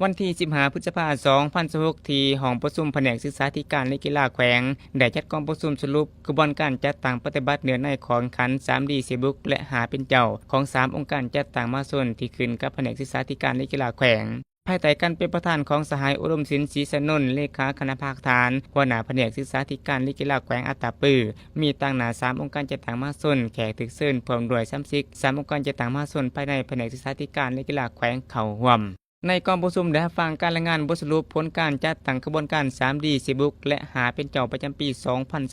วันที่15 พฤษภาคม 2026ที่ห้องประชุมแผนกศึกษาธิการและกีฬาแขวงได้จัดกองประชุมสรุปกระบวนการจัดตั้งปฏิบัติเนื้อในของขัน 3D ซีบุ๊กและหาเป็นเจ้าของ3องค์การจัดตั้งมาส่วนที่ขึ้นกับแผนกศึกษาธิการและกีฬาแขวงภายใต้การเป็นประธานของสหายอุดมศิลป์ศรีสนนท์เลขาคณะภาคฐานหัวหน้าแผนกศึกษาธิการและกีฬาแขวงอัตตปือมีตั้งหน้า3องค์การจัดตั้งมาส่วนแขกถึกเชิญพร้อมด้วย3องค์การจัดตั้งมาส่วนภายในแผนกศึกษาธิการและกีฬาแขวงเข้าร่วมในกองประชุมได้ฟังการรายงานบทสรุปผลการจัดตั้งกระบวนการ 3D ซีบุ๊กและหาเป็นเจ้าประจำปี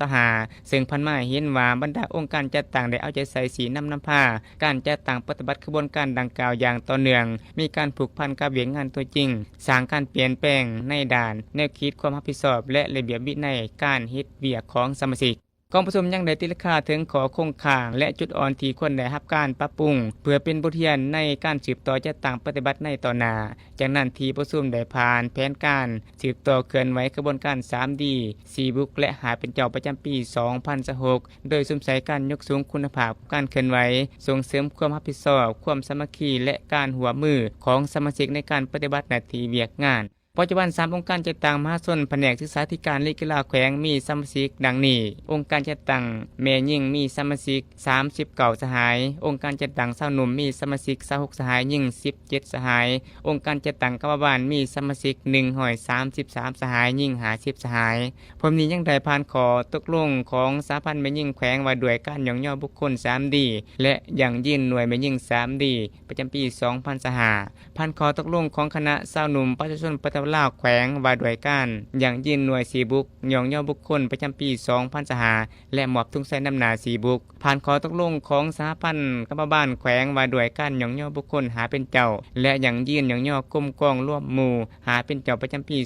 2025ซึ่งพันมาเห็นว่าบรรดาองค์การจัดตั้งได้เอาใจใส่สีน้ำผ้าการจัดตั้งปฏิบัติกระบวนการดังกล่าวอย่างต่อเนื่องมีการผูกพันกับเวียงงานตัวจริงสร้างการเปลี่ยนแปลงในด่านแนวคิดความรับผิดชอบและระเบียบวินัยการเฮ็ดเวียกของสมาชิกกองประชุมยังได้ติดค่าถึงขอคงค้างและจุดอ่อนที่ควรได้รับการปรับปรุงเพื่อเป็นบทเรียนในการสืบต่อจัดตั้งปฏิบัติในต่อหน้าจากนั้นที่ประชุมได้ผ่านแผนการสืบต่อเคลื่อนไหวกระบวนการ 3D ซีบุ๊กและหาเป็นเจ้าประจำปี 2026โดยสมใส่การยกสูงคุณภาพการเคลื่อนไหวส่งเสริมความรับผิดชอบความสามัคคีและการหัวมือของสมาชิกในการปฏิบัติหน้าที่เวียกงานปัจจุบัน3องค์การจัดตั้งมหาชนแผนกศึกษาธิการและกีฬาแขวงมีสมาชิกดังนี้องค์การจัดตั้งแม่ยิ่งมีสมาชิก39สหายองค์การจัดตั้งสาวหนุ่มมีสมาชิก26สหายยิ่ง17สหายองค์การจัดตั้งกรรมบาลมีสมาชิก133สหายยิ่ง50สหายพร้อมนี้ยังได้ผ่านขอตกลงของสหพันธ์แม่ยิ่งแขวงว่าด้วยการย่องย่อบุคคล 3D และอย่างยื่นหน่วยแม่ยิ่ง 3D ประจำปี2025ผ่านขอตกลงของคณะสาวหนุ่มประชาชนลาวแขวงว่าด้วยการอย่างยืนหน่วยซีบุ๊กย่องย่อบุคคลประจำปี2025และมอบทุงใส่น้ำหนาซีบุ๊กผ่านขอตกลงของสหพันธ์กรรมบาลแขวงว่าด้วยการย่องย่อบุคคลหาเป็นเจ้าและอย่างยืนย่องย่อกรมกองร่วมหมู่หาเป็นเจ้าประจำปี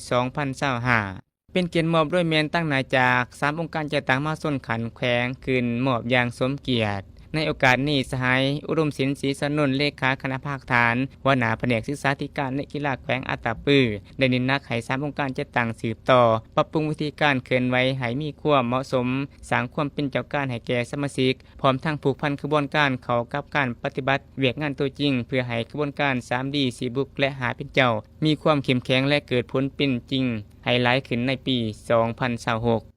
2025เป็นเกียรติมอบด้วยแมนตั้งนายจาก3องค์การจัดตั้งมาส่วนขันแขวงขึ้นมอบอย่างสมเกียรติในโอกาสนี้สหายอุดมศิลป์ศรีสนนท์เลขาคณะภาคฐานหัวหน้าแผนกศึกษาธิการและกีฬาแขวงอัตตปือได้เน้นหนักให้3องค์การจัดตั้งสืบต่อปรับปรุงวิธีการเคลื่อนไหวให้มีความเหมาะสมสร้างความเป็นเจ้าการให้แก่สมาชิกพร้อมทั้งผูกพันกระบวนการเข้ากับการปฏิบัติเวียกงานตัวจริงเพื่อให้กระบวนการ 3D ซีบุ๊กและหาเป็นเจ้ามีความเข้มแข็งและเกิดผลเป็นจริงให้หลายขึ้นในปี 2026